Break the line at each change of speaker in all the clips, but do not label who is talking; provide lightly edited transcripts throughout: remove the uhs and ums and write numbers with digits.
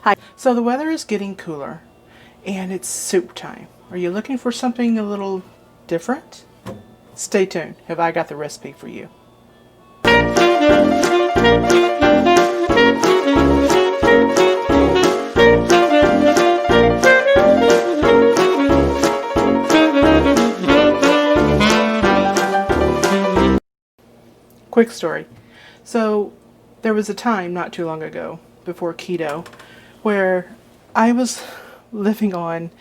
Hi. So the weather is getting cooler and it's soup time. Are you looking for something a little different? Stay tuned. Have I got the recipe for you? Quick story. So there was a time not too long ago, before keto, where I was living on,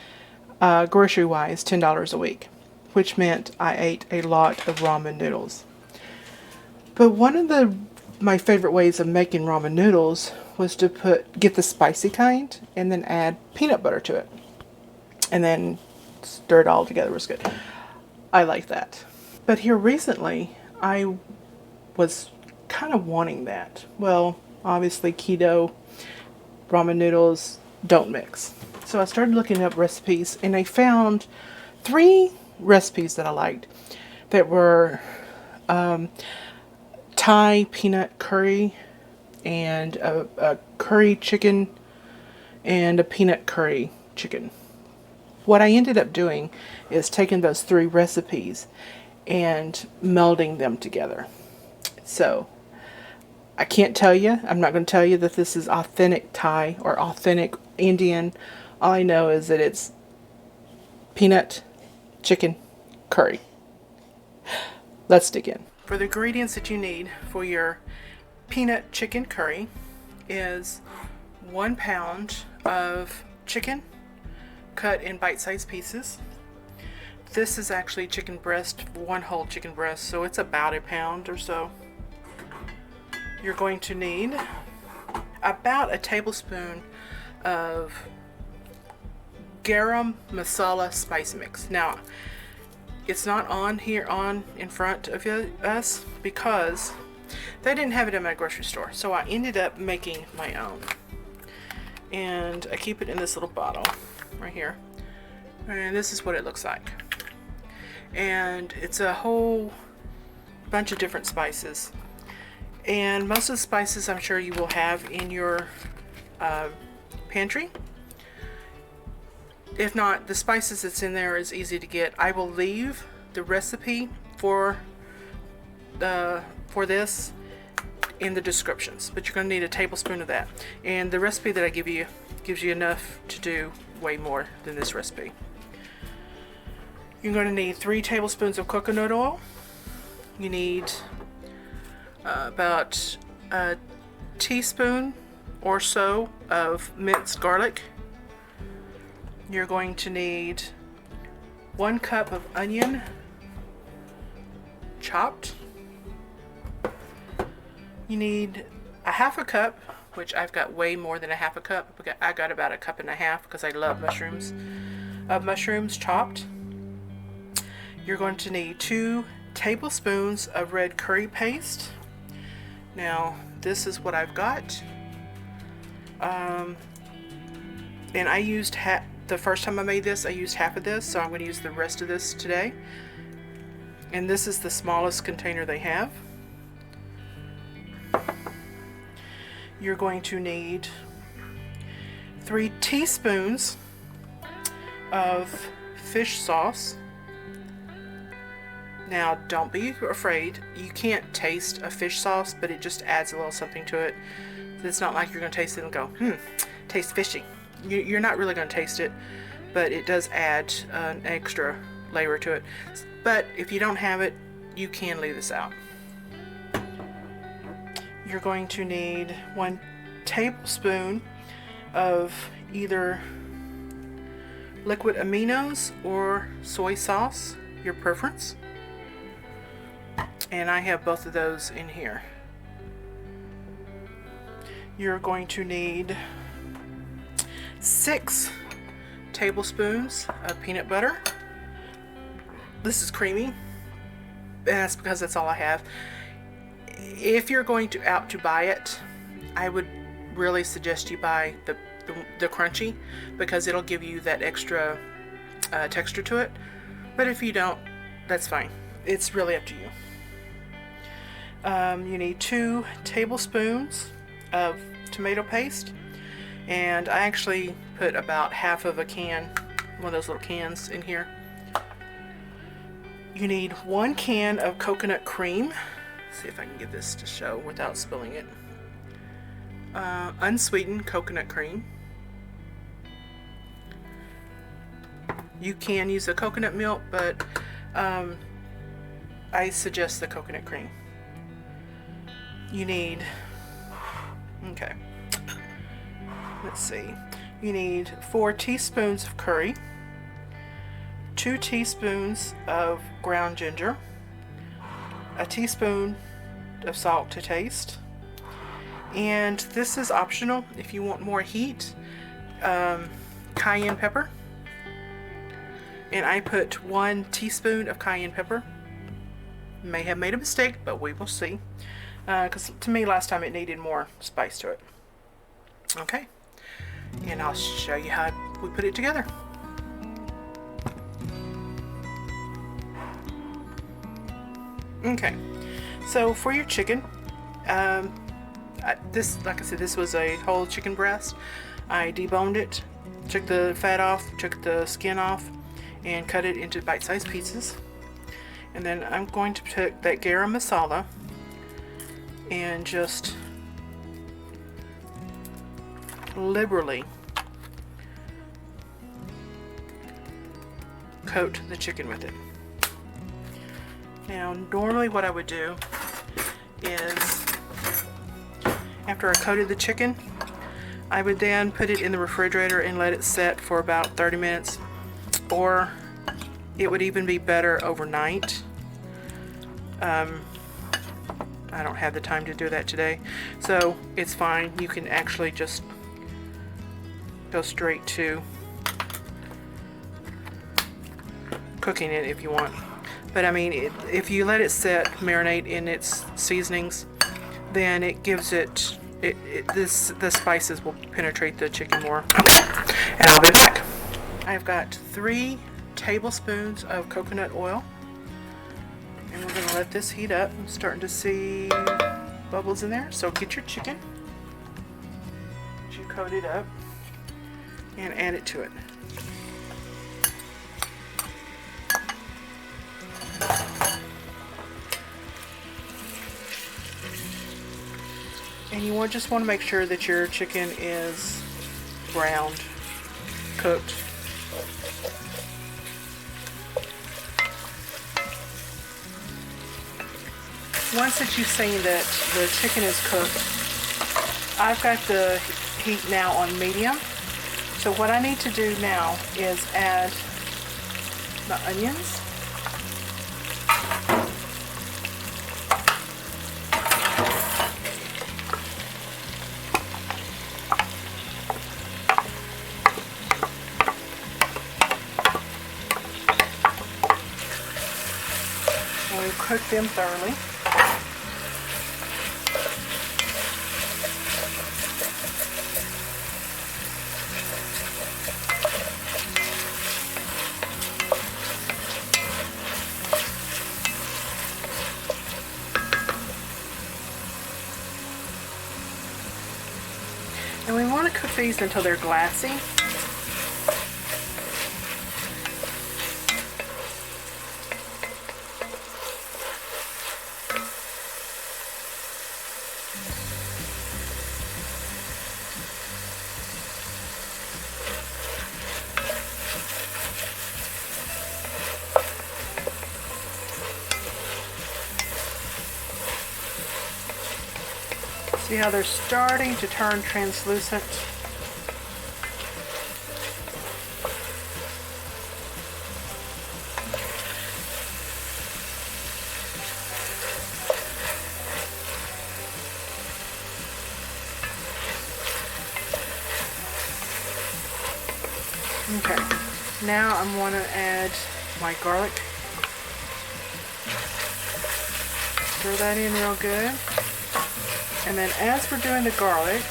grocery-wise, $10 a week, which meant I ate a lot of ramen noodles. But one of my favorite ways of making ramen noodles was to get the spicy kind and then add peanut butter to it. And then stir it all together. It was good. I like that. But here recently, I was kind of wanting that. Well, obviously keto, ramen noodles don't mix. So I started looking up recipes and I found 3 recipes that I liked that were Thai peanut curry and a curry chicken and a peanut curry chicken. What I ended up doing is taking those 3 recipes and melding them together. So I can't tell you, I'm not going to tell you that this is authentic Thai or authentic Indian. All I know is that it's peanut chicken curry. Let's dig in. For the ingredients that you need for your peanut chicken curry is 1 pound of chicken cut in bite-sized pieces. This is actually chicken breast, 1 whole chicken breast, so it's about 1 pound or so. You're going to need about 1 tablespoon of Garam Masala spice mix. Now, it's not on here in front of us because they didn't have it in my grocery store. So I ended up making my own. And I keep it in this little bottle right here. And this is what it looks like. And it's a whole bunch of different spices. And most of the spices I'm sure you will have in your pantry. If not, the spices that's in there is easy to get. I will leave the recipe for this in the descriptions, but you're going to need 1 tablespoon of that. And the recipe that I give you gives you enough to do way more than this recipe. You're going to need 3 tablespoons of coconut oil. You need about a teaspoon or so of minced garlic. You're going to need 1 cup of onion chopped. You need a 1/2 cup, which I've got way more than a 1/2 cup. I got about 1.5 cups because I love mushrooms. Of mushrooms chopped. You're going to need 2 tablespoons of red curry paste. Now, this is what I've got. And I used the first time I made this, I used half of this, so I'm going to use the rest of this today. And this is the smallest container they have. You're going to need 3 teaspoons of fish sauce. Now, don't be afraid. You can't taste a fish sauce, but it just adds a little something to it. It's not like you're going to taste it and go, tastes fishy. You're not really going to taste it, but it does add an extra layer to it. But if you don't have it, you can leave this out. You're going to need 1 tablespoon of either liquid aminos or soy sauce, your preference. And I have both of those in here. You're going to need 6 tablespoons of peanut butter. This is creamy, and that's because that's all I have. If you're going out to buy it, I would really suggest you buy the crunchy, because it'll give you that extra texture to it. But if you don't, that's fine. It's really up to you. You need 2 tablespoons of tomato paste. And I actually put about half of a can, one of those little cans in here. You need 1 can of coconut cream. Let's see if I can get this to show without spilling it. Unsweetened coconut cream. You can use the coconut milk, but I suggest the coconut cream. You need, okay, let's see, you need 4 teaspoons of curry, 2 teaspoons of ground ginger, a teaspoon of salt to taste, and this is optional if you want more heat, cayenne pepper, and I put 1 teaspoon of cayenne pepper. May have made a mistake, but we will see, because to me last time it needed more spice to it. Okay, and I'll show you how we put it together. Okay, so for your chicken, this, like I said, this was a whole chicken breast. I deboned it, took the fat off, took the skin off, and cut it into bite-sized pieces. And then I'm going to take that Garam Masala and just liberally coat the chicken with it. Now, normally what I would do is, after I coated the chicken, I would then put it in the refrigerator and let it set for about 30 minutes, or it would even be better overnight. I don't have the time to do that today, so it's fine. You can actually just go straight to cooking it if you want. But I mean, if you let it set, marinate in its seasonings, then it gives it, the spices will penetrate the chicken more. Okay, and I'll be back. I've got 3 tablespoons of coconut oil, and we're going to let this heat up. I'm starting to see bubbles in there, so get your chicken that you coated up and add it to it. And you just want to make sure that your chicken is browned, cooked. Once that you've seen that the chicken is cooked, I've got the heat now on medium. So what I need to do now is add the onions. And we cook them thoroughly. And we want to cook these until they're glassy. See how they're starting to turn translucent? Okay, now I'm going to add my garlic. Stir that in real good. And then as we're doing the garlic,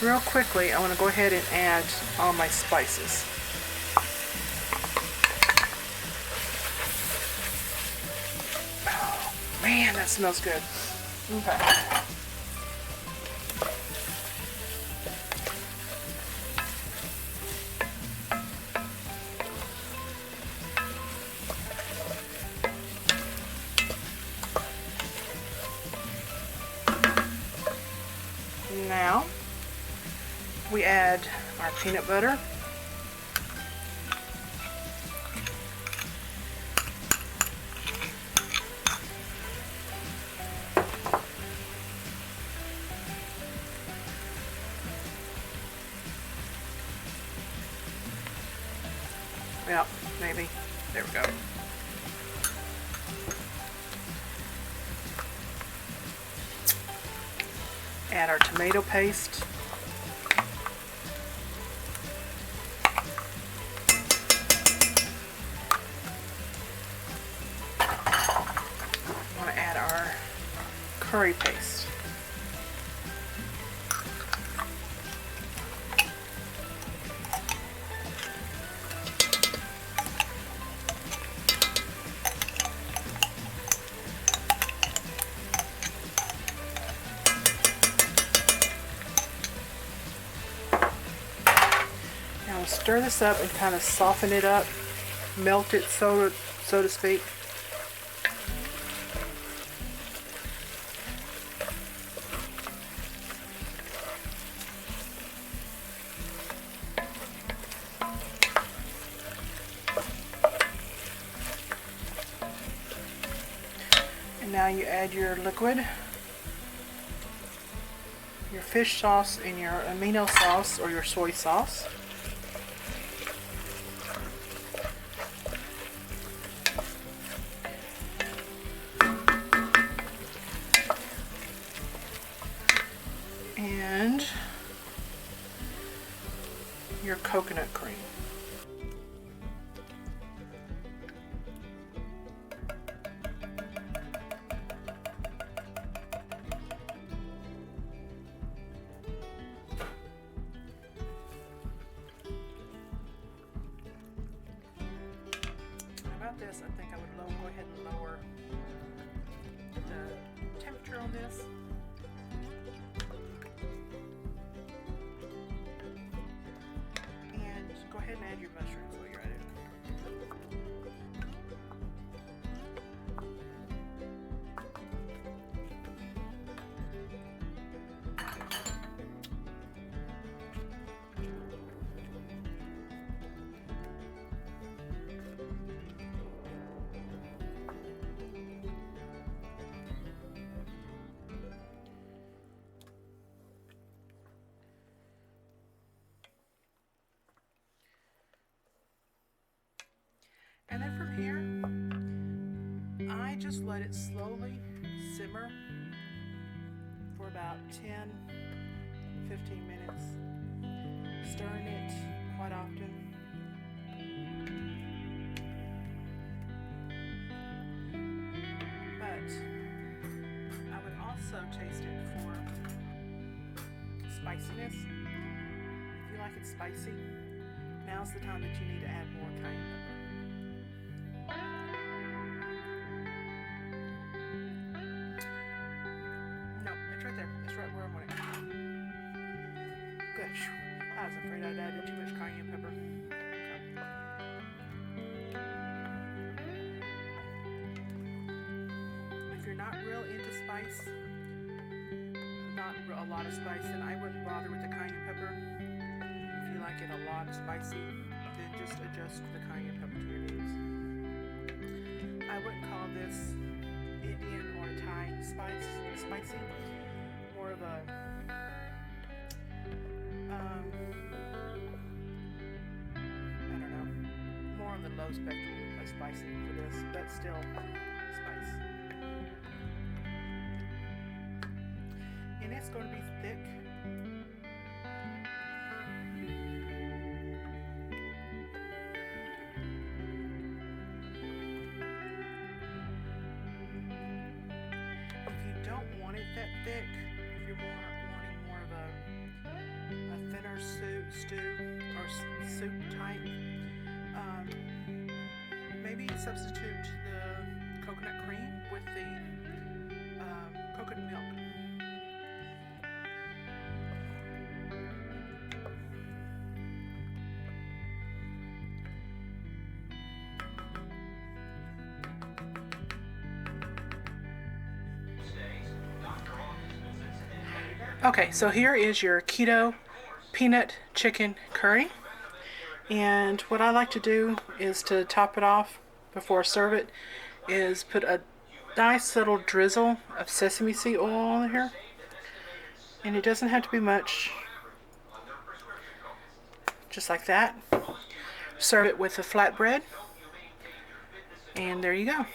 real quickly, I want to go ahead and add all my spices. Oh, man, that smells good. Okay. we add our peanut butter. Yep, maybe. There we go. Add our tomato paste. I'm going to add our curry paste. Now stir this up and kind of soften it up, melt it so to speak. And now you add your liquid, your fish sauce and your amino sauce or your soy sauce. And your coconut cream. About this, I think I would go ahead and lower the temperature on this. Go ahead and add your mushrooms while you're at it. And then from here, I just let it slowly simmer for about 10-15 minutes, stirring it quite often. But I would also taste it for spiciness. If you like it spicy, now's the time that you need to add more cayenne pepper. Good. I was afraid I'd added too much cayenne pepper. If you're not real into spice, not a lot of spice, then I wouldn't bother with the cayenne pepper. If you like it a lot spicy, then just adjust the cayenne pepper to your needs. I wouldn't call this Indian or Thai spicy. More of a I don't know, more on the low spectrum of spicy for this, but still spice. And it's going to be thick. If you don't want it that thick, if you're wanting more of a thinner stew or soup type, maybe substitute the coconut cream with the coconut milk. Okay, so here is your keto peanut chicken curry. And what I like to do is to top it off before I serve it is put a nice little drizzle of sesame seed oil on here. And it doesn't have to be much. Just like that. Serve it with a flatbread. And there you go.